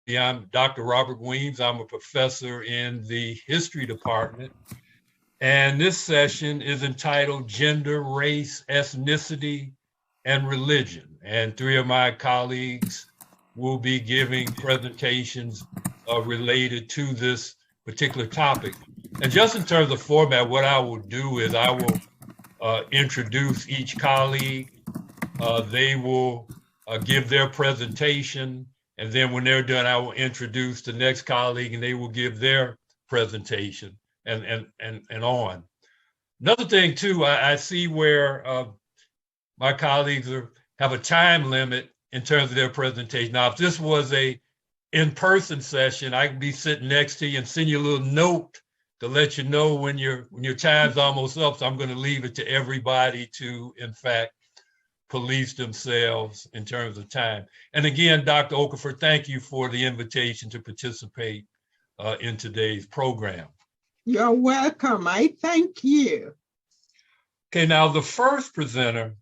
I'm Dr. Robert Weems. I'm a professor in the history department. And this session is entitled Gender, Race, Ethnicity, and Religion. And three of my colleagues will be giving presentations related to this particular topic. And just in terms of format, what I will do is I will introduce each colleague. They will give their presentation. And then when they're done, I will introduce the next colleague and they will give their presentation and on. Another thing too, I see where my colleagues have a time limit in terms of their presentation. Now, if this was a in-person session, I could be sitting next to you and send you a little note to let you know when your time's almost up. So I'm going to leave it to everybody to, in fact, police themselves in terms of time. And again, Dr. Okafor, thank you for the invitation to participate in today's program. You're welcome. I thank you. Okay, now the first presenter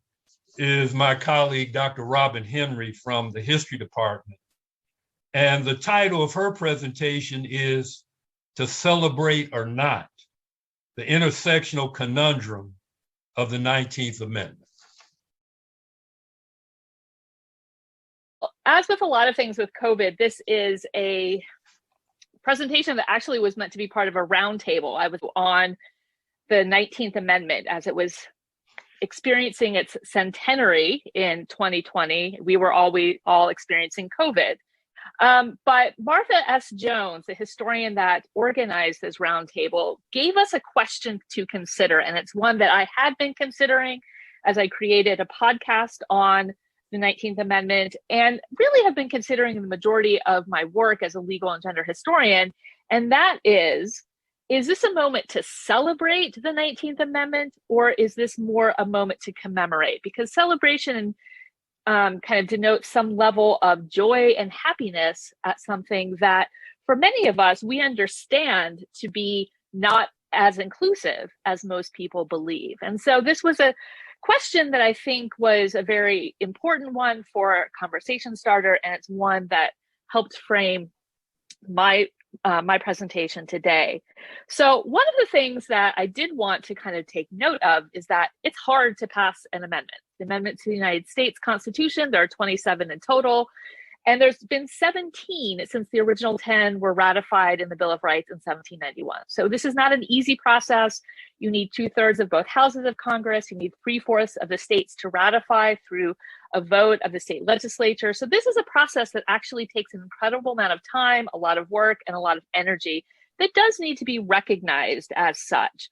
is my colleague, Dr. Robin Henry from the history department. And the title of her presentation is To Celebrate or Not, the Intersectional Conundrum of the 19th Amendment. As with a lot of things with COVID, this is a presentation that actually was meant to be part of a roundtable. I was on the 19th Amendment as it was experiencing its centenary in 2020. We were all experiencing COVID. But Martha S. Jones, the historian that organized this roundtable, gave us a question to consider. And it's one that I had been considering as I created a podcast on the 19th Amendment, and really have been considering in the majority of my work as a legal and gender historian. And that is this a moment to celebrate the 19th Amendment, or is this more a moment to commemorate? Because celebration kind of denotes some level of joy and happiness at something that for many of us, we understand to be not as inclusive as most people believe. And so this was a question that I think was a very important one for a conversation starter, and it's one that helped frame my presentation today. So one of the things that I did want to kind of take note of is that it's hard to pass an amendment. The amendment to the United States Constitution, there are 27 in total, and there's been 17 since the original 10 were ratified in the Bill of Rights in 1791. So this is not an easy process. You need 2/3 of both houses of Congress. You need 3/4 of the states to ratify through a vote of the state legislature. So this is a process that actually takes an incredible amount of time, a lot of work, and a lot of energy that does need to be recognized as such.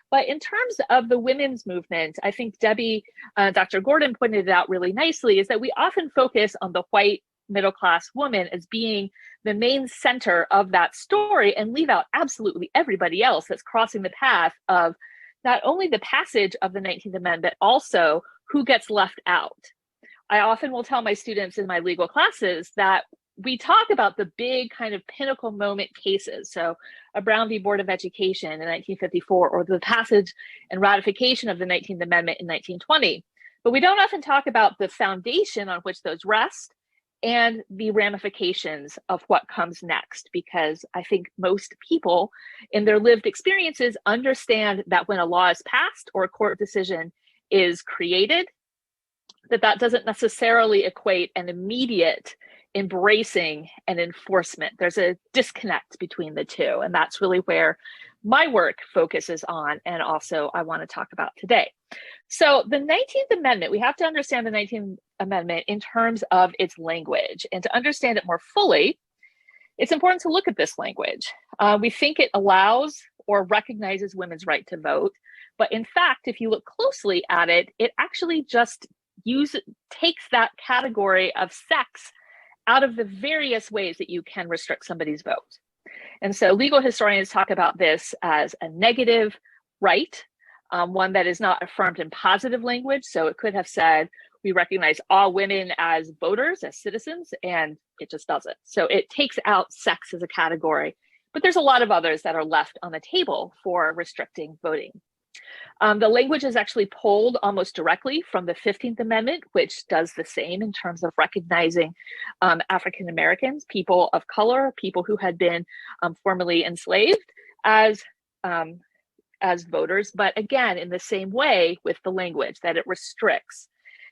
But in terms of the women's movement, I think Dr. Gordon pointed it out really nicely, is that we often focus on the white middle-class woman as being the main center of that story and leave out absolutely everybody else that's crossing the path of not only the passage of the 19th Amendment, but also who gets left out. I often will tell my students in my legal classes that we talk about the big kind of pinnacle moment cases. So a Brown v. Board of Education in 1954, or the passage and ratification of the 19th Amendment in 1920. But we don't often talk about the foundation on which those rest and the ramifications of what comes next, because I think most people in their lived experiences understand that when a law is passed or a court decision is created, that doesn't necessarily equate an immediate embracing and enforcement. There's a disconnect between the two, and that's really where my work focuses on, and also I want to talk about today. So the 19th Amendment, we have to understand the 19th Amendment in terms of its language, and to understand it more fully, it's important to look at this language. We think it allows or recognizes women's right to vote, but in fact, if you look closely at it, it actually just takes that category of sex out of the various ways that you can restrict somebody's vote. And so legal historians talk about this as a negative right, one that is not affirmed in positive language. So it could have said, we recognize all women as voters, as citizens, and it just doesn't. So it takes out sex as a category, but there's a lot of others that are left on the table for restricting voting. The language is actually pulled almost directly from the 15th Amendment, which does the same in terms of recognizing African Americans, people of color, people who had been formerly enslaved as voters, but again, in the same way with the language that it restricts.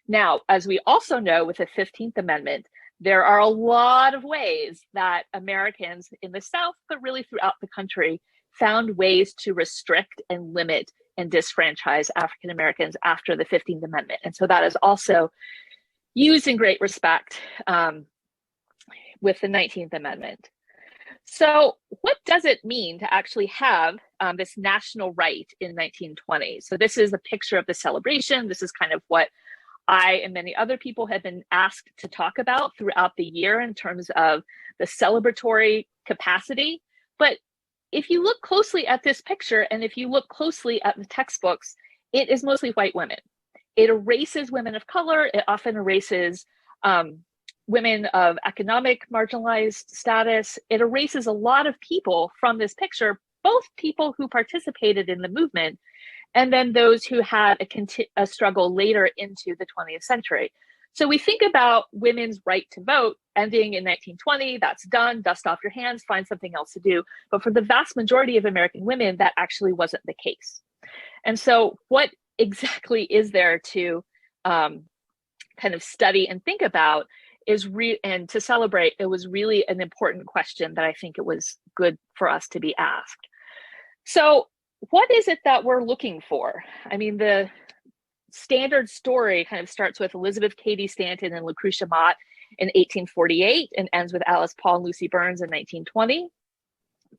Now, as we also know with the 15th Amendment, there are a lot of ways that Americans in the South, but really throughout the country, found ways to restrict and limit and disfranchise African Americans after the 15th Amendment. And so that is also used in great respect with the 19th Amendment. So what does it mean to actually have this national right in 1920? So this is a picture of the celebration. This is kind of what I and many other people have been asked to talk about throughout the year in terms of the celebratory capacity. But if you look closely at this picture, and if you look closely at the textbooks, it is mostly white women. It erases women of color. It often erases women of economic marginalized status. It erases a lot of people from this picture, both people who participated in the movement and then those who had a struggle later into the 20th century. So we think about women's right to vote ending in 1920, that's done, dust off your hands, find something else to do. But for the vast majority of American women, that actually wasn't the case. And so what exactly is there to kind of study and think about is and to celebrate? It was really an important question that I think it was good for us to be asked. So what is it that we're looking for? I mean, the standard story kind of starts with Elizabeth Cady Stanton and Lucretia Mott in 1848 and ends with Alice Paul and Lucy Burns in 1920.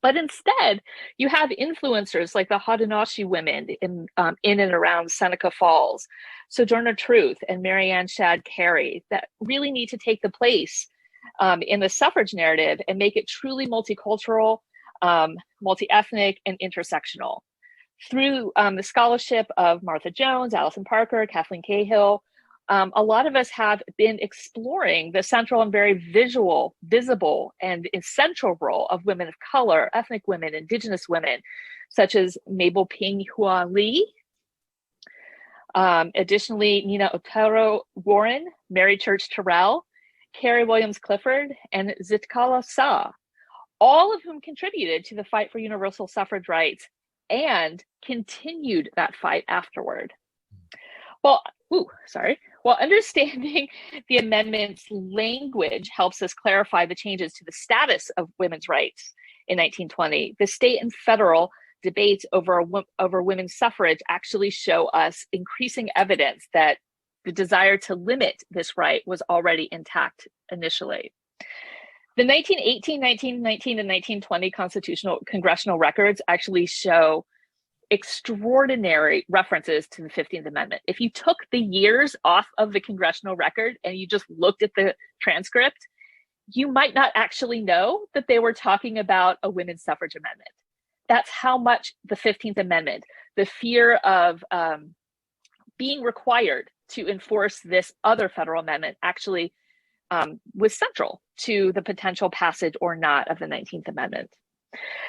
But instead, you have influencers like the Haudenosaunee women in and around Seneca Falls, Sojourner Truth and Marianne Shadd Carey that really need to take the place in the suffrage narrative and make it truly multicultural, multi-ethnic, and intersectional. Through the scholarship of Martha Jones, Allison Parker, Kathleen Cahill, a lot of us have been exploring the central and very visible, and essential role of women of color, ethnic women, indigenous women, such as Mabel Ping Hua Lee. Additionally, Nina Otero Warren, Mary Church Terrell, Carrie Williams Clifford, and Zitkala Sa, all of whom contributed to the fight for universal suffrage rights and continued that fight afterward. Well, understanding the amendment's language helps us clarify the changes to the status of women's rights in 1920. The state and federal debates over women's suffrage actually show us increasing evidence that the desire to limit this right was already intact initially. The 1918, 1919, and 1920 congressional records actually show extraordinary references to the 15th Amendment. If you took the years off of the congressional record and you just looked at the transcript, you might not actually know that they were talking about a women's suffrage amendment. That's how much the 15th Amendment, the fear of being required to enforce this other federal amendment, actually was central to the potential passage or not of the 19th Amendment.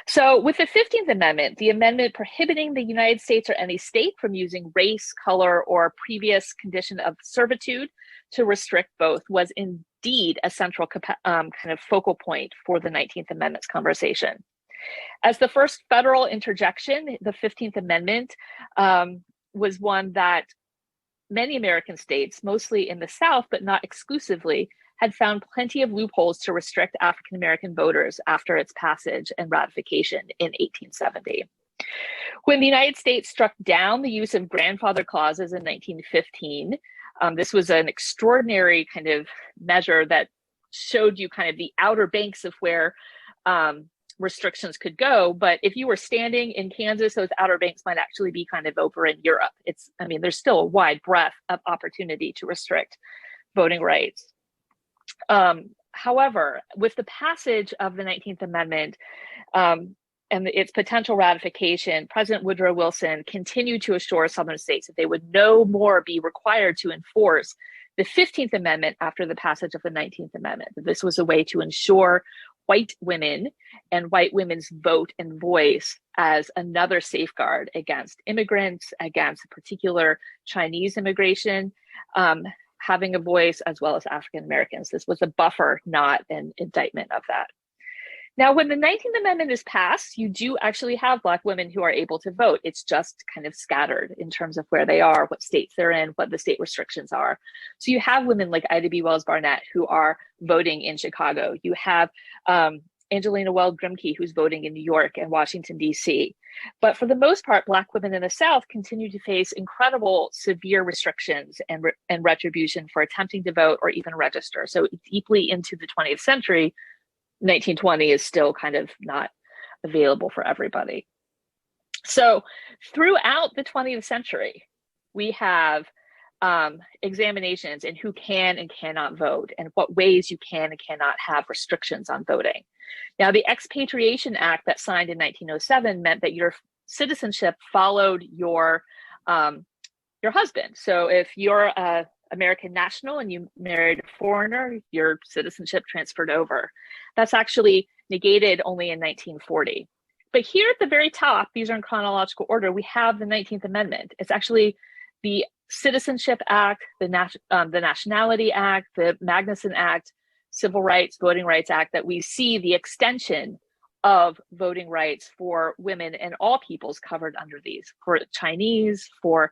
So with the 15th Amendment, the amendment prohibiting the United States or any state from using race, color, or previous condition of servitude to restrict both was indeed a central kind of focal point for the 19th Amendment's conversation. As the first federal interjection, the 15th Amendment was one that many American states, mostly in the South, but not exclusively, had found plenty of loopholes to restrict African-American voters after its passage and ratification in 1870. When the United States struck down the use of grandfather clauses in 1915, this was an extraordinary kind of measure that showed you kind of the outer banks of where restrictions could go. But if you were standing in Kansas, those outer banks might actually be kind of over in Europe. There's still a wide breadth of opportunity to restrict voting rights. However, with the passage of the 19th Amendment and its potential ratification, President Woodrow Wilson continued to assure Southern states that they would no more be required to enforce the 15th Amendment after the passage of the 19th Amendment. This was a way to ensure white women and white women's vote and voice as another safeguard against immigrants, against particular Chinese immigration, having a voice, as well as African Americans. This was a buffer, not an indictment of that. Now, when the 19th Amendment is passed, you do actually have Black women who are able to vote. It's just kind of scattered in terms of where they are, what states they're in, what the state restrictions are. So you have women like Ida B. Wells Barnett who are voting in Chicago. You have Angelina Weld Grimke, who's voting in New York and Washington, D.C. But for the most part, Black women in the South continue to face incredible severe restrictions and retribution for attempting to vote or even register. So deeply into the 20th century, 1920 is still kind of not available for everybody. So throughout the 20th century, we have examinations in who can and cannot vote and what ways you can and cannot have restrictions on voting. Now, the Expatriation Act that signed in 1907 meant that your citizenship followed your husband. So if you're a American national and you married a foreigner, your citizenship transferred over. That's actually negated only in 1940. But here at the very top, these are in chronological order, we have the 19th Amendment. It's actually the Citizenship Act, the Nationality Act, the Magnuson Act, Civil Rights, Voting Rights Act, that we see the extension of voting rights for women and all peoples covered under these, for Chinese, for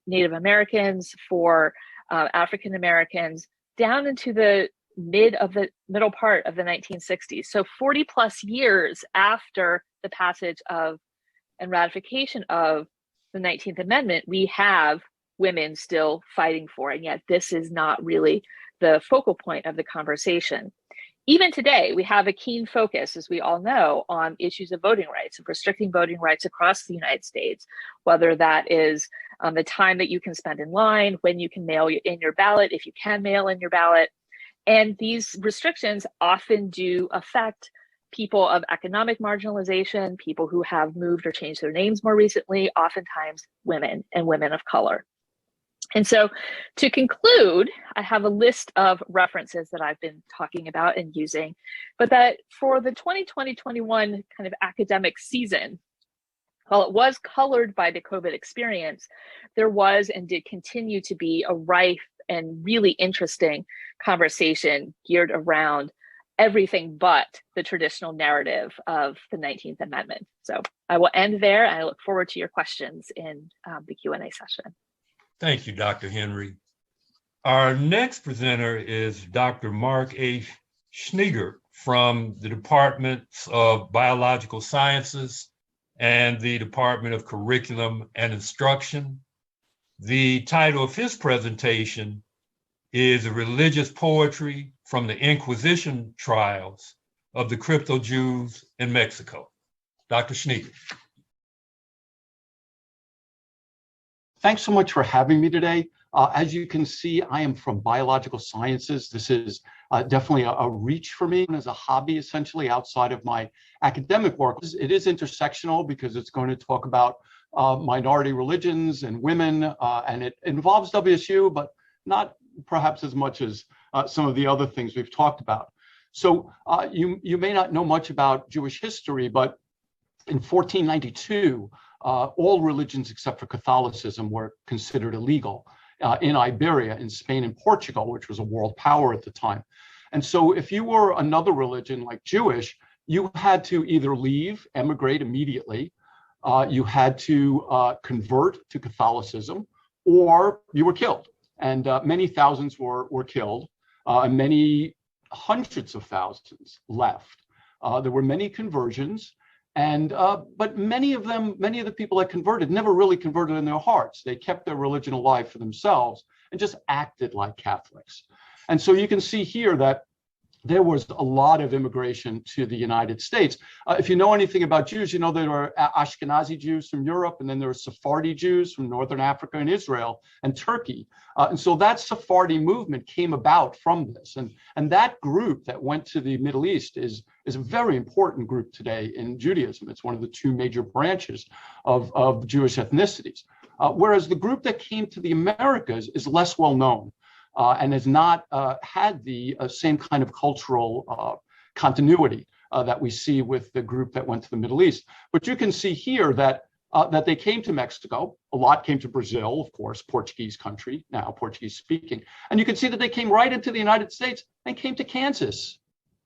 Native Americans, for African Americans, down into the middle part of the 1960s. So 40 plus years after the passage of and ratification of the 19th Amendment, we have women still fighting for it. And yet this is not really the focal point of the conversation. Even today, we have a keen focus, as we all know, on issues of voting rights, of restricting voting rights across the United States, whether that is the time that you can spend in line, when you can mail in your ballot, if you can mail in your ballot. And these restrictions often do affect people of economic marginalization, people who have moved or changed their names more recently, oftentimes women and women of color. And so to conclude, I have a list of references that I've been talking about and using, but that for the 2020-21 kind of academic season, while it was colored by the COVID experience, there was and did continue to be a rife and really interesting conversation geared around everything but the traditional narrative of the 19th Amendment. So I will end there, and I look forward to your questions in the Q&A session. Thank you, Dr. Henry. Our next presenter is Dr. Mark A. Schneeger from the Departments of Biological Sciences and the Department of Curriculum and Instruction. The title of his presentation is Religious Poetry from the Inquisition Trials of the Cryptojews in Mexico. Dr. Schneeger. Thanks so much for having me today. As you can see, I am from biological sciences. This is definitely a reach for me as a hobby, essentially, outside of my academic work. It is intersectional because it's going to talk about minority religions and women, and it involves WSU, but not perhaps as much as some of the other things we've talked about. So you may not know much about Jewish history, but in 1492, all religions except for Catholicism were considered illegal in Iberia, in Spain and Portugal, which was a world power at the time. And so if you were another religion like Jewish, you had to either leave, emigrate immediately, you had to convert to Catholicism, or you were killed. And many thousands were killed, and many hundreds of thousands left. There were many conversions. And but many of the people that converted never really converted in their hearts. They kept their religion alive for themselves and just acted like Catholics. And so you can see here that there was a lot of immigration to the United States. If you know anything about Jews, you know there were Ashkenazi Jews from Europe, and then there were Sephardi Jews from Northern Africa and Israel and Turkey. And so that Sephardi movement came about from this. And that group that went to the Middle East is a very important group today in Judaism. It's one of the two major branches of Jewish ethnicities. Whereas the group that came to the Americas is less well known. And has not had the same kind of cultural continuity that we see with the group that went to the Middle East. But you can see here that they came to Mexico. A lot came to Brazil, of course, Portuguese country, now Portuguese speaking. And you can see that they came right into the United States and came to Kansas,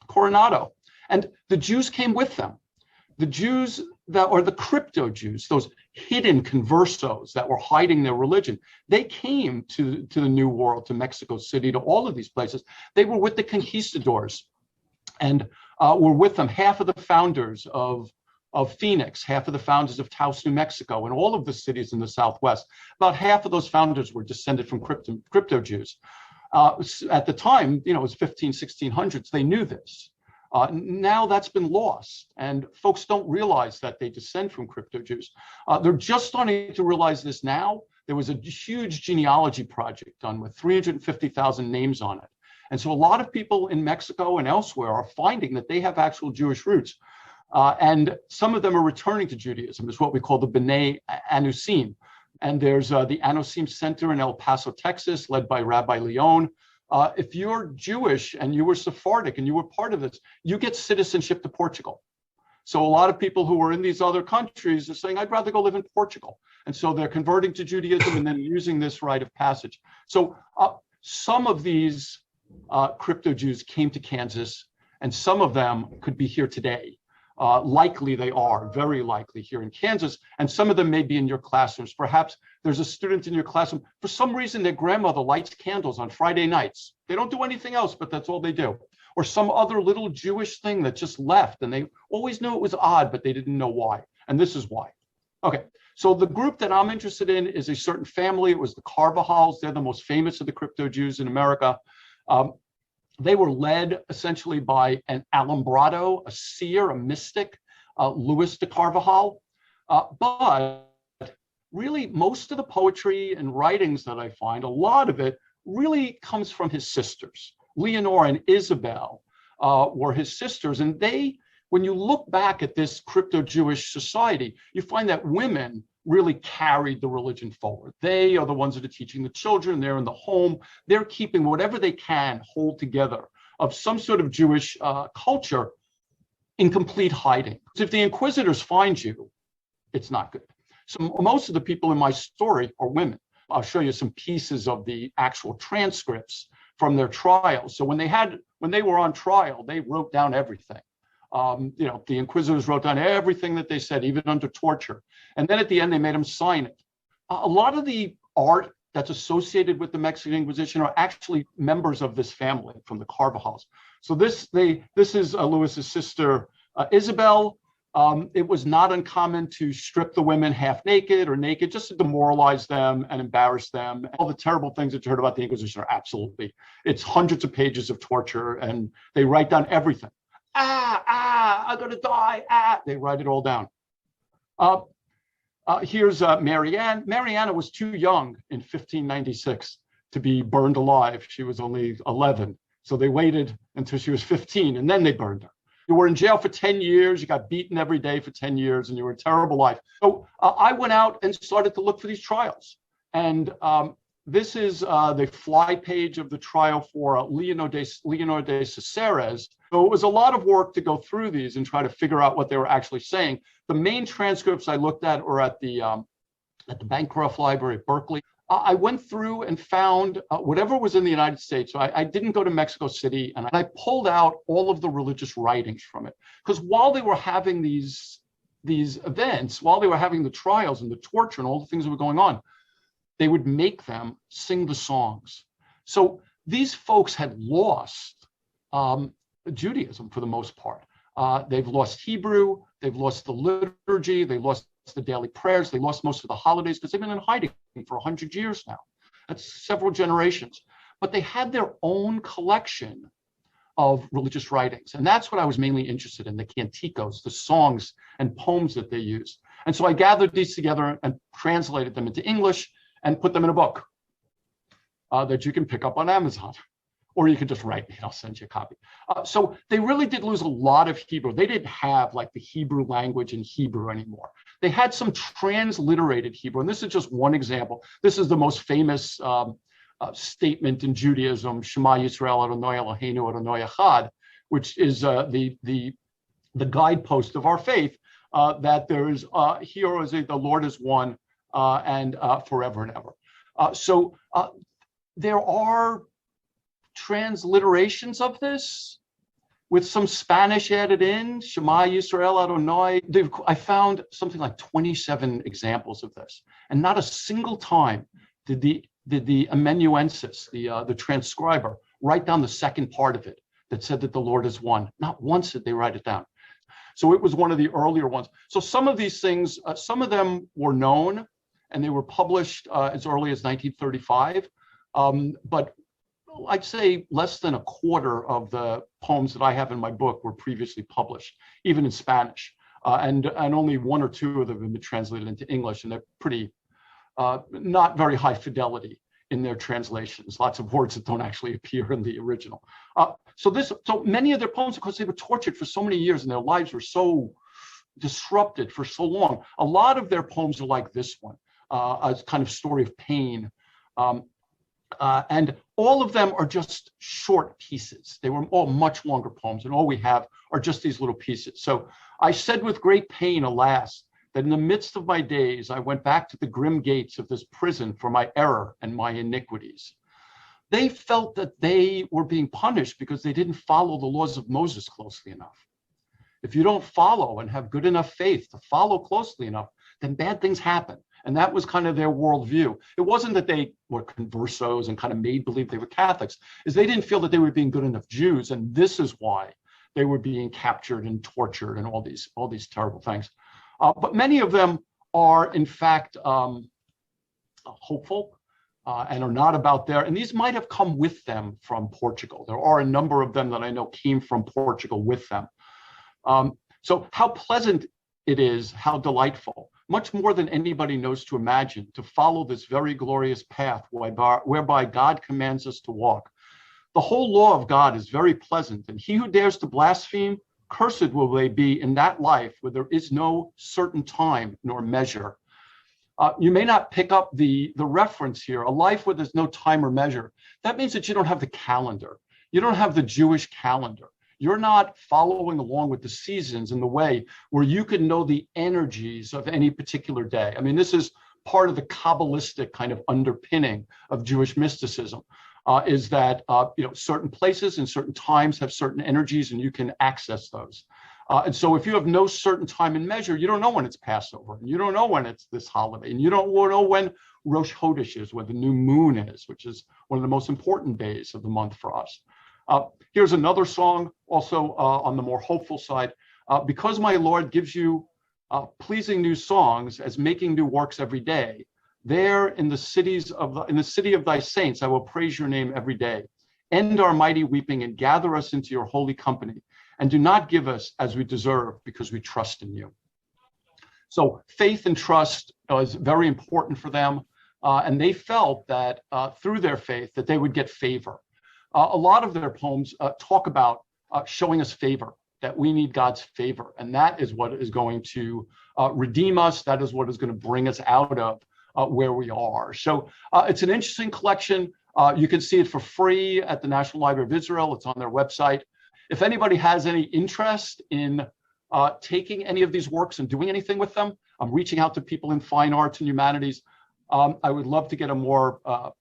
Coronado. And the Jews came with them. The Jews that are the Cryptojews, those hidden conversos that were hiding their religion, they came to the New World, to Mexico City, to all of these places. They were with the conquistadors and were with them. Half of the founders of Phoenix, half of the founders of Taos, New Mexico, and all of the cities in the Southwest. About half of those founders were descended from Cryptojews. At the time, it was 1600s, they knew this. Now that's been lost, and folks don't realize that they descend from Cryptojews. They're just starting to realize this now. There was a huge genealogy project done with 350,000 names on it. And so a lot of people in Mexico and elsewhere are finding that they have actual Jewish roots. And some of them are returning to Judaism. It's what we call the B'nai Anusim. And there's the Anusim Center in El Paso, Texas, led by Rabbi Leon. If you're Jewish and you were Sephardic and you were part of this, you get citizenship to Portugal. So a lot of people who are in these other countries are saying, I'd rather go live in Portugal. And so they're converting to Judaism and then using this rite of passage. So some of these Cryptojews came to Kansas, and some of them could be here today. Likely they are, very likely here in Kansas, and some of them may be in your classrooms. Perhaps there's a student in your classroom, for some reason their grandmother lights candles on Friday nights. They don't do anything else, but that's all they do. Or some other little Jewish thing that just left, and they always knew it was odd, but they didn't know why. And this is why. Okay, so the group that I'm interested in is a certain family. It was the Carvajals. They're the most famous of the Cryptojews in America. They were led essentially by an alumbrado, a seer, a mystic, Luis de Carvajal. But really, most of the poetry and writings that I find, a lot of it really comes from his sisters. Leonora and Isabel were his sisters. And they, when you look back at this crypto-Jewish society, you find that women really carried the religion forward. They are the ones that are teaching the children. They're in the home. They're keeping whatever they can hold together of some sort of Jewish culture in complete hiding. So if the inquisitors find you, it's not good. So most of the people in my story are women. I'll show you some pieces of the actual transcripts from their trials. So when they were on trial, they wrote down everything. The inquisitors wrote down everything that they said, even under torture. And then at the end, they made them sign it. A lot of the art that's associated with the Mexican Inquisition are actually members of this family from the Carvajals. So this is Luis's sister, Isabel. It was not uncommon to strip the women half naked or naked just to demoralize them and embarrass them. All the terrible things that you heard about the Inquisition are absolutely, it's hundreds of pages of torture, and they write down everything. I'm gonna die, they write it all down. Here's Marianne. Mariana was too young in 1596 to be burned alive. She was only 11. So they waited until she was 15 and then they burned her. You were in jail for 10 years. You got beaten every day for 10 years and you were a terrible life. So I went out and started to look for these trials. And this is the fly page of the trial for Leonor de Caceres. So it was a lot of work to go through these and try to figure out what they were actually saying. The main transcripts I looked at were at the Bancroft Library at Berkeley. I went through and found whatever was in the United States. So I didn't go to Mexico City, and I pulled out all of the religious writings from it. Because while they were having these events, while they were having the trials and the torture and all the things that were going on, they would make them sing the songs. So these folks had lost Judaism for the most part. They've lost Hebrew, they've lost the liturgy, they lost the daily prayers, they lost most of the holidays because they've been in hiding for 100 years now. That's several generations. But they had their own collection of religious writings. And that's what I was mainly interested in, the canticos, the songs and poems that they used. And so I gathered these together and translated them into English and put them in a book that you can pick up on Amazon. Or you can just write me, I'll send you a copy. So they really did lose a lot of Hebrew. They didn't have like the Hebrew language in Hebrew anymore. They had some transliterated Hebrew. And this is just one example. This is the most famous statement in Judaism, Shema Yisrael Adonai Eloheinu Adonai Echad, which is the guidepost of our faith, that there is the Lord is one, and forever and ever. So there are transliterations of this with some Spanish added in, Shema Yisrael Adonai. I found something like 27 examples of this, and not a single time did the amanuensis, the transcriber, write down the second part of it that said that the Lord is one. Not once did they write it down. So it was one of the earlier ones. So some of these things, some of them were known, and they were published as early as 1935, but I'd say less than a quarter of the poems that I have in my book were previously published, even in Spanish, and only one or two of them have been translated into English, and they're pretty not very high fidelity in their translations. Lots of words that don't actually appear in the original. So many of their poems, because they were tortured for so many years and their lives were so disrupted for so long, a lot of their poems are like this one, a kind of story of pain. And all of them are just short pieces. They were all much longer poems, and all we have are just these little pieces. So I said with great pain, alas, that in the midst of my days, I went back to the grim gates of this prison for my error and my iniquities. They felt that they were being punished because they didn't follow the laws of Moses closely enough. If you don't follow and have good enough faith to follow closely enough, then bad things happen. And that was kind of their worldview. It wasn't that they were conversos and kind of made believe they were Catholics, is they didn't feel that they were being good enough Jews, and this is why they were being captured and tortured and all these terrible things. But many of them are, in fact, hopeful and are not about there. And these might have come with them from Portugal. There are a number of them that I know came from Portugal with them. So how pleasant it is, how delightful, much more than anybody knows to imagine, to follow this very glorious path whereby God commands us to walk. The whole law of God is very pleasant, and he who dares to blaspheme, cursed will they be in that life where there is no certain time nor measure. You may not pick up the reference here, a life where there's no time or measure. That means that you don't have the calendar. You don't have the Jewish calendar. You're not following along with the seasons in the way where you can know the energies of any particular day. I mean, this is part of the Kabbalistic kind of underpinning of Jewish mysticism, is that certain places and certain times have certain energies, and you can access those. And so if you have no certain time and measure, you don't know when it's Passover, and you don't know when it's this holiday, and you don't know when Rosh Chodesh is, when the new moon is, which is one of the most important days of the month for us. Here's another song, also on the more hopeful side. Because my Lord gives you pleasing new songs as making new works every day, there in the city of thy saints, I will praise your name every day. End our mighty weeping and gather us into your holy company, and do not give us as we deserve, because we trust in you. So faith and trust is very important for them, and they felt that through their faith that they would get favor. A lot of their poems talk about showing us favor, that we need God's favor. And that is what is going to redeem us. That is what is going to bring us out of where we are. So it's an interesting collection. You can see it for free at the National Library of Israel. It's on their website. If anybody has any interest in taking any of these works and doing anything with them, I'm reaching out to people in fine arts and humanities. I would love to get a more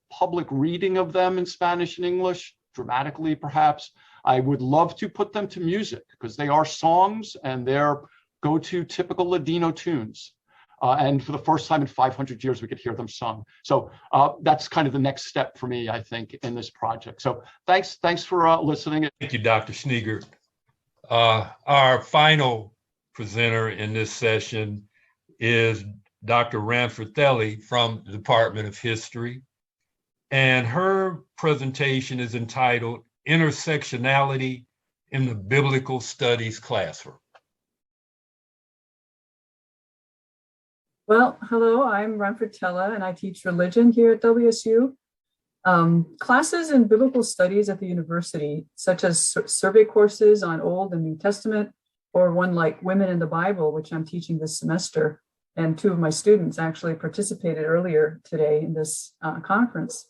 public reading of them in Spanish and English, dramatically perhaps. I would love to put them to music, because they are songs and they're go-to typical Ladino tunes. And for the first time in 500 years, we could hear them sung. So that's kind of the next step for me, I think, in this project. So thanks for listening. Thank you, Dr. Sneegert. Our final presenter in this session is Dr. Ranfrithelli from the Department of History. And her presentation is entitled Intersectionality in the Biblical Studies Classroom. Well, hello, I'm Ranfritella, and I teach religion here at WSU. Classes in biblical studies at the university, such as survey courses on Old and New Testament, or one like Women in the Bible, which I'm teaching this semester, and two of my students actually participated earlier today in this conference.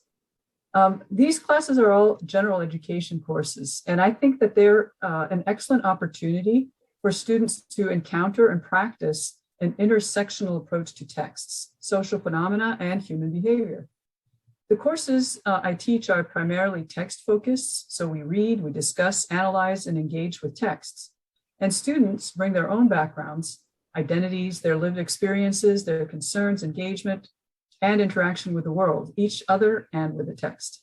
These classes are all general education courses, and I think that they're an excellent opportunity for students to encounter and practice an intersectional approach to texts, social phenomena, and human behavior. The courses I teach are primarily text-focused, so we read, we discuss, analyze, and engage with texts. And students bring their own backgrounds, identities, their lived experiences, their concerns, engagement, and interaction with the world, each other and with the text.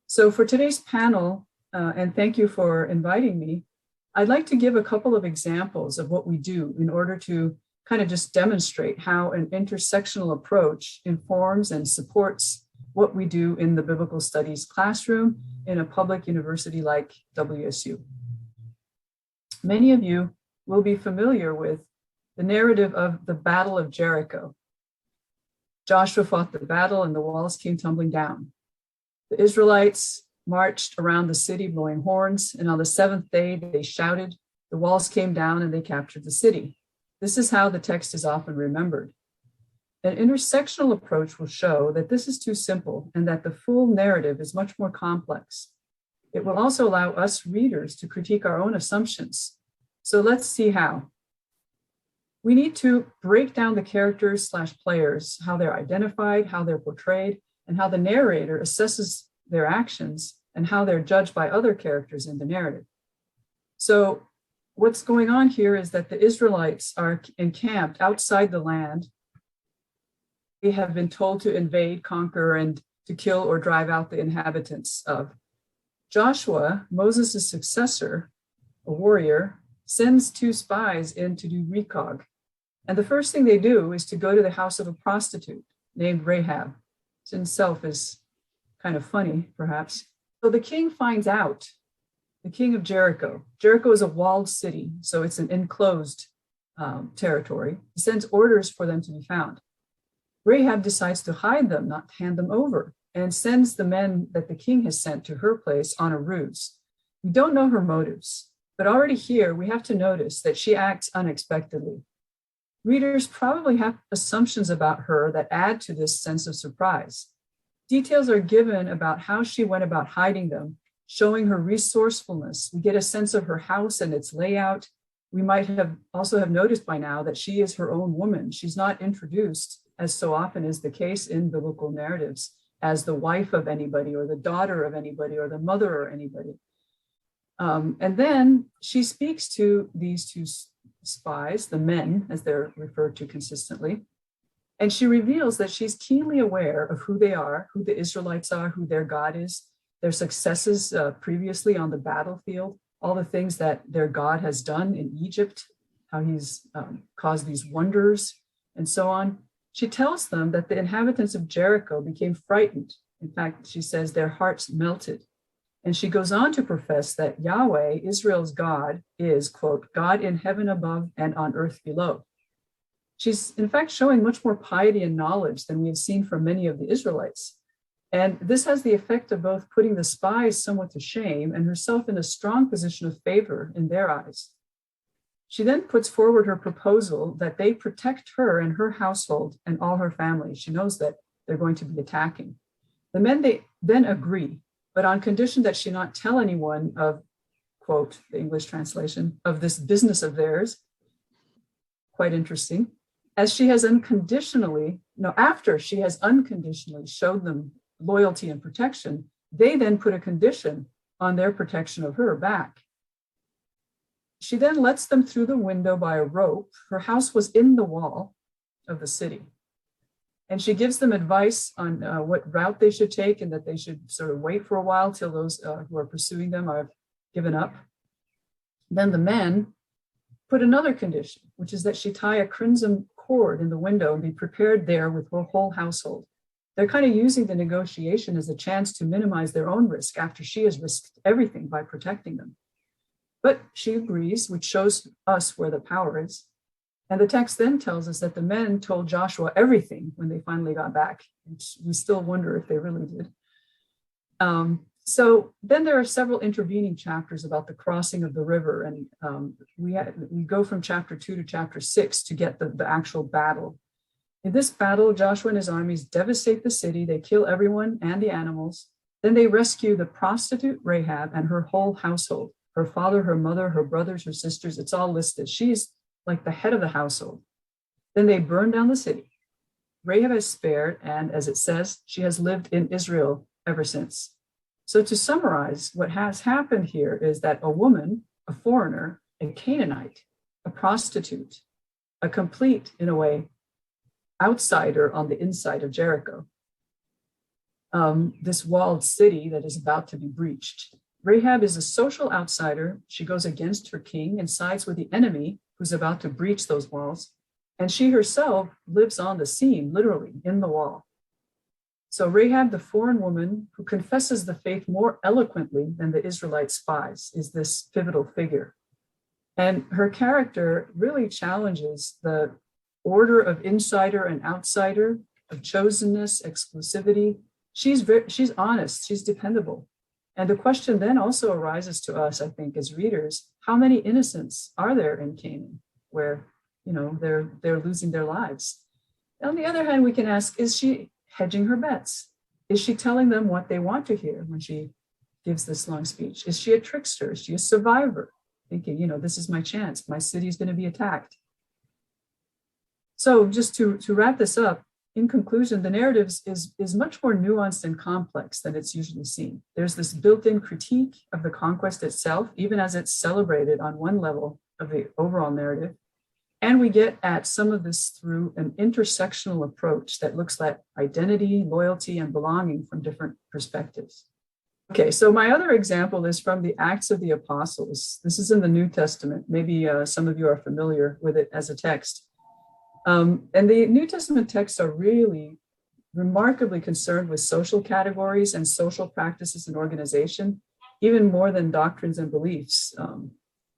So for today's panel, and thank you for inviting me, I'd like to give a couple of examples of what we do in order to kind of just demonstrate how an intersectional approach informs and supports what we do in the biblical studies classroom in a public university like WSU. Many of you will be familiar with the narrative of the Battle of Jericho. Joshua fought the battle and the walls came tumbling down. The Israelites marched around the city blowing horns, and on the seventh day they shouted, the walls came down and they captured the city. This is how the text is often remembered. An intersectional approach will show that this is too simple and that the full narrative is much more complex. It will also allow us readers to critique our own assumptions. So let's see how. We need to break down the characters/players, how they're identified, how they're portrayed, and how the narrator assesses their actions and how they're judged by other characters in the narrative. So what's going on here is that the Israelites are encamped outside the land. They have been told to invade, conquer, and to kill or drive out the inhabitants of. Joshua, Moses' successor, a warrior, sends 2 spies in to do recog. And the first thing they do is to go to the house of a prostitute named Rahab. This in itself is kind of funny, perhaps. So the king finds out, the king of Jericho. Jericho is a walled city, so it's an enclosed territory. He sends orders for them to be found. Rahab decides to hide them, not hand them over, and sends the men that the king has sent to her place on a ruse. We don't know her motives, but already here we have to notice that she acts unexpectedly. Readers probably have assumptions about her that add to this sense of surprise. Details are given about how she went about hiding them, showing her resourcefulness. We get a sense of her house and its layout. We might have also noticed by now that she is her own woman. She's not introduced, as so often is the case in biblical narratives, as the wife of anybody or the daughter of anybody or the mother or anybody. And then she speaks to these 2 spies, the men, as they're referred to consistently, and she reveals that she's keenly aware of who they are, who the Israelites are, who their God is, their successes previously on the battlefield, all the things that their God has done in Egypt, how he's caused these wonders, and so on. She tells them that the inhabitants of Jericho became frightened. In fact, she says their hearts melted. And she goes on to profess that Yahweh, Israel's God, is, quote, God in heaven above and on earth below. She's in fact showing much more piety and knowledge than we have seen from many of the Israelites. And this has the effect of both putting the spies somewhat to shame and herself in a strong position of favor in their eyes. She then puts forward her proposal that they protect her and her household and all her family. She knows that they're going to be attacking. The men, they then agree, but on condition that she not tell anyone of, quote, the English translation, of this business of theirs. Quite interesting. As she has after she has unconditionally showed them loyalty and protection, they then put a condition on their protection of her back. She then lets them through the window by a rope. Her house was in the wall of the city. And she gives them advice on what route they should take and that they should sort of wait for a while till those who are pursuing them are given up. Then the men put another condition, which is that she tie a crimson cord in the window and be prepared there with her whole household. They're kind of using the negotiation as a chance to minimize their own risk after she has risked everything by protecting them. But she agrees, which shows us where the power is. And the text then tells us that the men told Joshua everything when they finally got back, which we still wonder if they really did. So then there are several intervening chapters about the crossing of the river. And we go from chapter 2 to chapter 6 to get the actual battle. In this battle, Joshua and his armies devastate the city. They kill everyone and the animals. Then they rescue the prostitute Rahab and her whole household, her father, her mother, her brothers, her sisters. It's all listed. She's like the head of the household. Then they burn down the city. Rahab is spared, and as it says, she has lived in Israel ever since. So to summarize, what has happened here is that a woman, a foreigner, a Canaanite, a prostitute, a complete, in a way, outsider on the inside of Jericho, this walled city that is about to be breached. Rahab is a social outsider. She goes against her king and sides with the enemy who's about to breach those walls. And she herself lives on the seam, literally, in the wall. So Rahab, the foreign woman who confesses the faith more eloquently than the Israelite spies, is this pivotal figure. And her character really challenges the order of insider and outsider, of chosenness, exclusivity. She's honest, she's dependable. And the question then also arises to us, I think, as readers, how many innocents are there in Canaan where, you know, they're losing their lives? On the other hand, we can ask, is she hedging her bets? Is she telling them what they want to hear when she gives this long speech? Is she a trickster? Is she a survivor? Thinking, you know, this is my chance. My city is going to be attacked. So just to wrap this up, in conclusion, the narrative is much more nuanced and complex than it's usually seen. There's this built-in critique of the conquest itself, even as it's celebrated on one level of the overall narrative. And we get at some of this through an intersectional approach that looks at identity, loyalty, and belonging from different perspectives. Okay, so my other example is from the Acts of the Apostles. This is in the New Testament. Maybe some of you are familiar with it as a text. And the New Testament texts are really remarkably concerned with social categories and social practices and organization, even more than doctrines and beliefs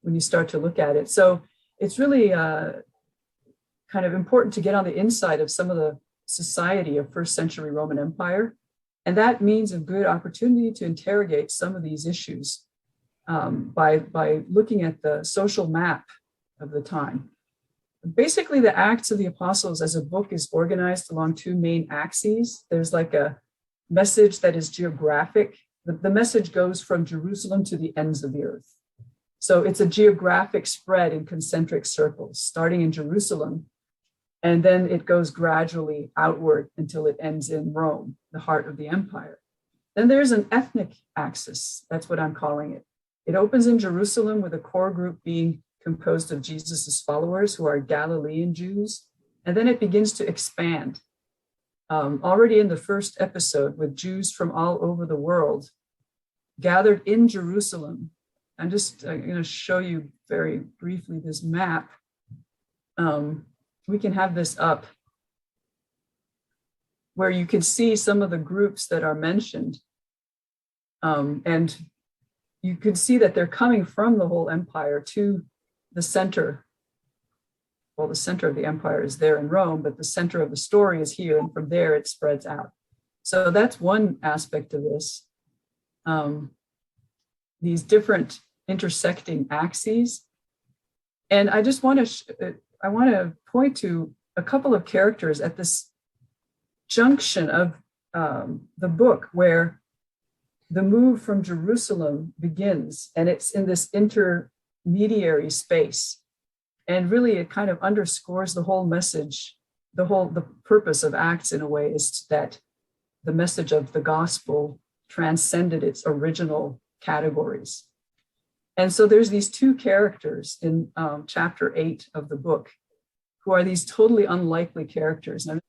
when you start to look at it. So it's really kind of important to get on the inside of some of the society of first century Roman Empire. And that means a good opportunity to interrogate some of these issues by looking at the social map of the time. Basically, the Acts of the Apostles as a book is organized along two main axes. There's like a message that is geographic. The message goes from Jerusalem to the ends of the earth. So it's a geographic spread in concentric circles, starting in Jerusalem, and then it goes gradually outward until it ends in Rome, the heart of the empire. Then there's an ethnic axis. That's what I'm calling it. It opens in Jerusalem with a core group being composed of Jesus's followers who are Galilean Jews. And then it begins to expand. Already in the first episode, with Jews from all over the world gathered in Jerusalem. I'm going to show you very briefly this map. We can have this up where you can see some of the groups that are mentioned. And you can see that they're coming from the whole empire to the center. Well, the center of the empire is there in Rome, but the center of the story is here, and from there it spreads out. So that's one aspect of this. These different intersecting axes. And I just want to point to a couple of characters at this junction of the book where the move from Jerusalem begins, and it's in this intermediary space. And really it kind of underscores the whole message, the purpose of Acts in a way is that the message of the gospel transcended its original categories. And so there's these two characters in chapter 8 of the book who are these totally unlikely characters. Now,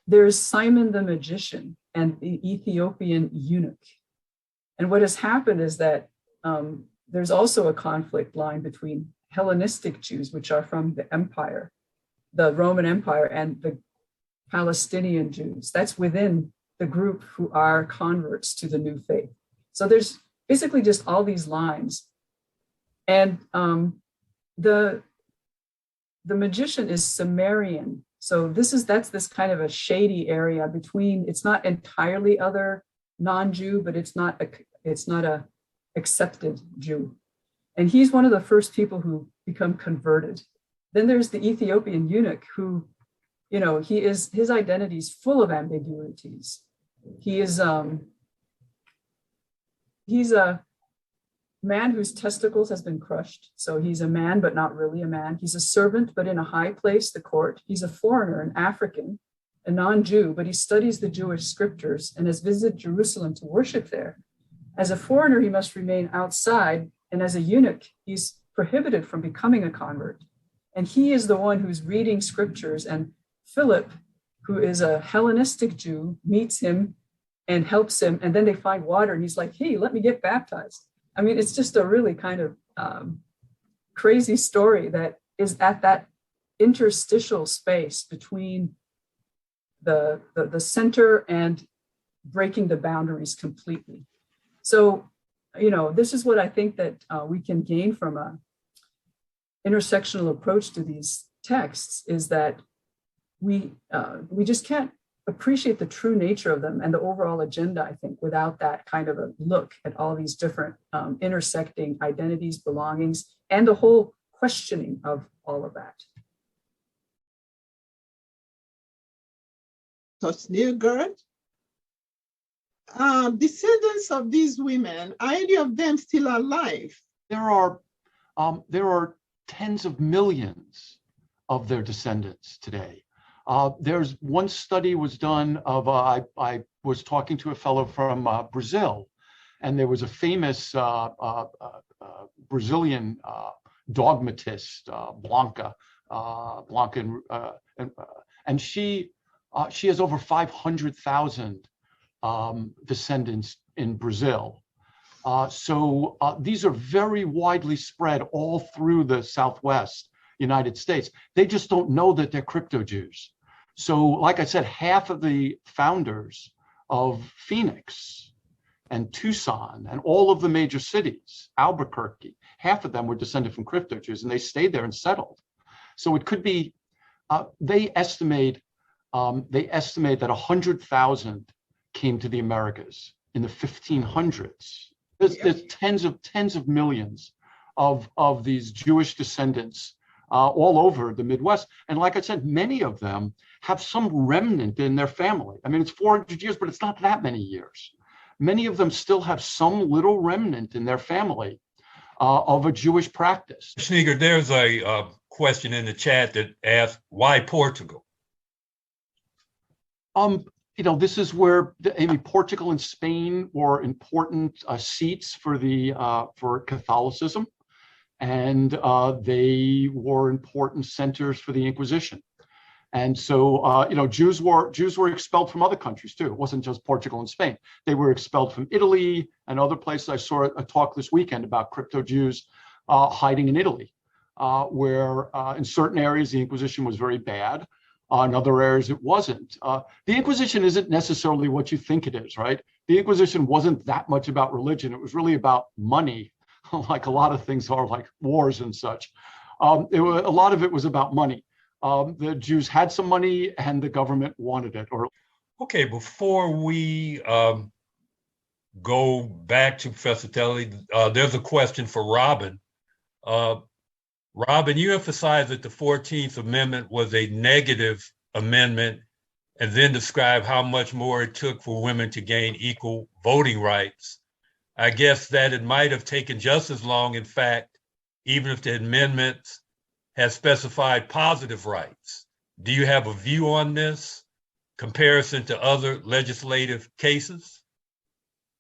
there's Simon the magician and the Ethiopian eunuch. And what has happened is that there's also a conflict line between Hellenistic Jews, which are from the empire, the Roman Empire, and the Palestinian Jews. That's within the group who are converts to the new faith. So there's basically just all these lines. And the magician is Sumerian. So that's this kind of a shady area between, it's not entirely other non-Jew, but it's not a accepted Jew. And he's one of the first people who become converted. Then there's the Ethiopian eunuch who, you know, his identity is full of ambiguities. He is he's a man whose testicles has been crushed. So he's a man, but not really a man. He's a servant, but in a high place, the court. He's a foreigner, an African, a non-Jew, but he studies the Jewish scriptures and has visited Jerusalem to worship there. As a foreigner, he must remain outside, and as a eunuch, he's prohibited from becoming a convert. And he is the one who's reading scriptures, and Philip, who is a Hellenistic Jew, meets him and helps him, and then they find water, and he's like, hey, let me get baptized. I mean, it's just a really kind of crazy story that is at that interstitial space between the center and breaking the boundaries completely. So, you know, this is what I think that we can gain from a intersectional approach to these texts, is that we just can't appreciate the true nature of them and the overall agenda, I think, without that kind of a look at all these different intersecting identities, belongings, and the whole questioning of all of that. Tosnilgert. Descendants of these women, are any of them still alive? There are tens of millions of their descendants today. There's one study was done of, I was talking to a fellow from Brazil, and there was a famous Brazilian dogmatist, Blanca, and she has over 500,000 descendants in Brazil. So these are very widely spread all through the Southwest United States. They just don't know that they're Cryptojews. So like I said, half of the founders of Phoenix and Tucson and all of the major cities, Albuquerque, half of them were descended from Cryptojews, and they stayed there and settled. So it could be, they estimate that 100,000 came to the Americas in the 1500s. There's tens of millions of these Jewish descendants all over the Midwest. And like I said, many of them have some remnant in their family. I mean, it's 400 years, but it's not that many years. Many of them still have some little remnant in their family of a Jewish practice. Sneaker, there's a question in the chat that asks, why Portugal? You know, this is where Portugal and Spain were important seats for Catholicism, and they were important centers for the Inquisition. And so, you know, Jews were expelled from other countries too. It wasn't just Portugal and Spain. They were expelled from Italy and other places. I saw a talk this weekend about Cryptojews hiding in Italy, where in certain areas the Inquisition was very bad. In other areas, it wasn't. The Inquisition isn't necessarily what you think it is, right? The Inquisition wasn't that much about religion. It was really about money, like a lot of things are, like wars and such. A lot of it was about money. The Jews had some money and the government wanted it. Okay, before we go back to Professor Telly, there's a question for Robin. Robin, you emphasized that the 14th Amendment was a negative amendment, and then described how much more it took for women to gain equal voting rights. I guess that it might have taken just as long, in fact, even if the amendments had specified positive rights. Do you have a view on this, comparison to other legislative cases?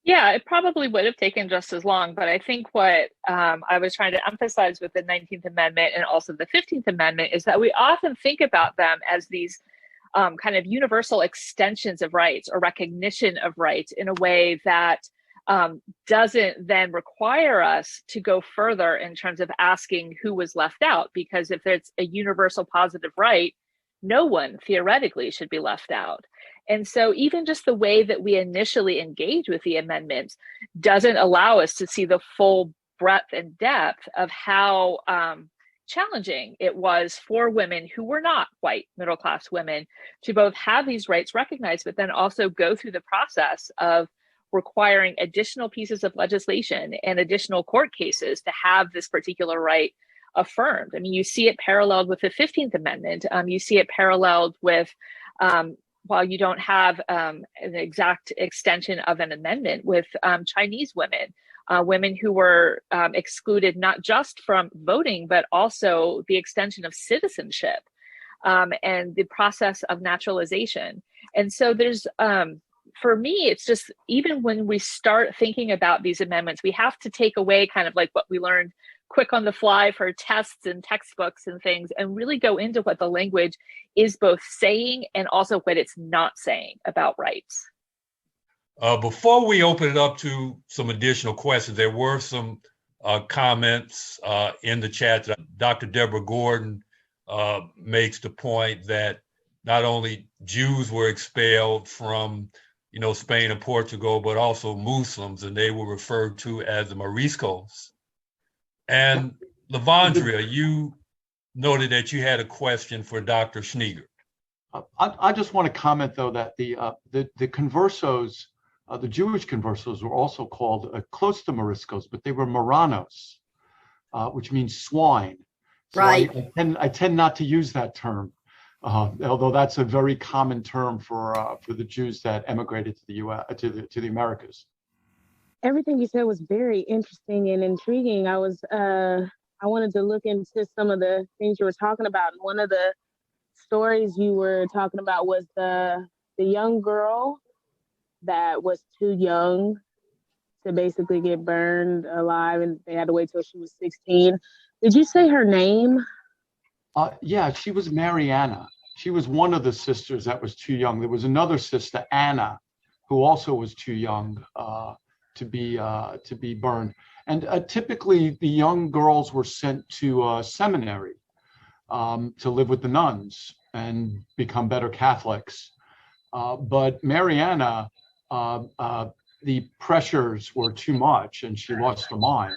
Yeah, it probably would have taken just as long, but I think what I was trying to emphasize with the 19th Amendment and also the 15th Amendment is that we often think about them as these kind of universal extensions of rights or recognition of rights in a way that doesn't then require us to go further in terms of asking who was left out, because if it's a universal positive right, no one theoretically should be left out. And so even just the way that we initially engage with the amendments doesn't allow us to see the full breadth and depth of how challenging it was for women who were not white middle-class women to both have these rights recognized, but then also go through the process of requiring additional pieces of legislation and additional court cases to have this particular right affirmed. I mean, you see it paralleled with the 15th Amendment. You see it paralleled with while you don't have an exact extension of an amendment with Chinese women, women who were excluded not just from voting, but also the extension of citizenship and the process of naturalization. And so there's, for me, it's just, even when we start thinking about these amendments, we have to take away kind of like what we learned quick on the fly for tests and textbooks and things, and really go into what the language is both saying and also what it's not saying about rights. Before we open it up to some additional questions, there were some comments in the chat. Dr. Deborah Gordon makes the point that not only Jews were expelled from, Spain and Portugal, but also Muslims, and they were referred to as the Moriscos. And Lavondria, you noted that you had a question for Dr. Schneeger. I just want to comment, though, that the conversos, the Jewish conversos, were also called close to Moriscos, but they were Marranos, which means swine. So right. I tend not to use that term, although that's a very common term for the Jews that emigrated to the U.S. to the Americas. Everything you said was very interesting and intriguing. I wanted to look into some of the things you were talking about. And one of the stories you were talking about was the young girl that was too young to basically get burned alive, and they had to wait till she was 16. Did you say her name? Yeah, she was Mariana. She was one of the sisters that was too young. There was another sister, Anna, who also was too young to be burned. And typically the young girls were sent to seminary to live with the nuns and become better Catholics. But Mariana, the pressures were too much and she lost her mind.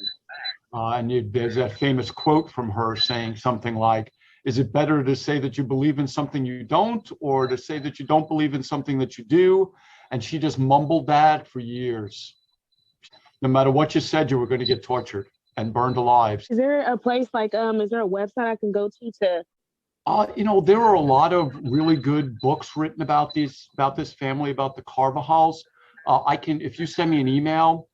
And there's that famous quote from her saying something like, is it better to say that you believe in something you don't, or to say that you don't believe in something that you do? And she just mumbled that for years. No matter what you said, you were going to get tortured and burned alive. Is there a place like, is there a website I can go to? There are a lot of really good books written about this family, about the Carvajals. If you send me an email,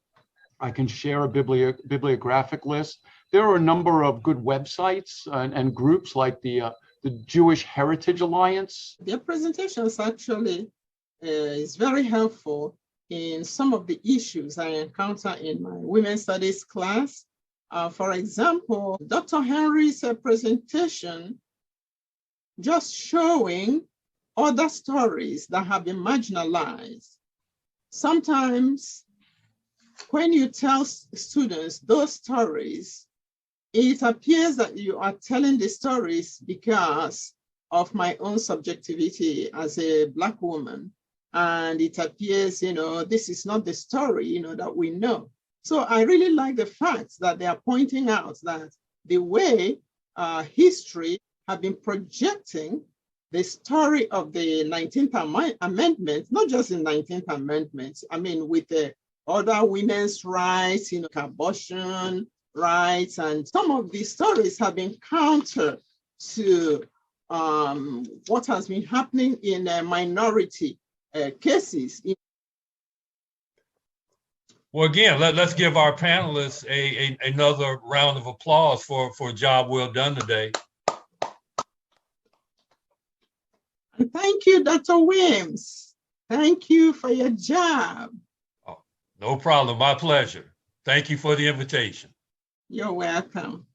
I can share a bibliographic list. There are a number of good websites and groups like the Jewish Heritage Alliance. Their presentations actually is very helpful in some of the issues I encounter in my women's studies class. For example, Dr. Henry's presentation just showing other stories that have been marginalized. Sometimes when you tell students those stories, it appears that you are telling the stories because of my own subjectivity as a Black woman. And it appears, this is not the story, that we know. So I really like the fact that they are pointing out that the way history have been projecting the story of the 19th Amendment, not just the 19th Amendment, with the other women's rights, abortion rights, and some of these stories have been counter to what has been happening in minority cases. Well, again, let's give our panelists another round of applause for a job well done today. And thank you, Dr. Williams. Thank you for your job. Oh, no problem, my pleasure. Thank you for the invitation. You're welcome.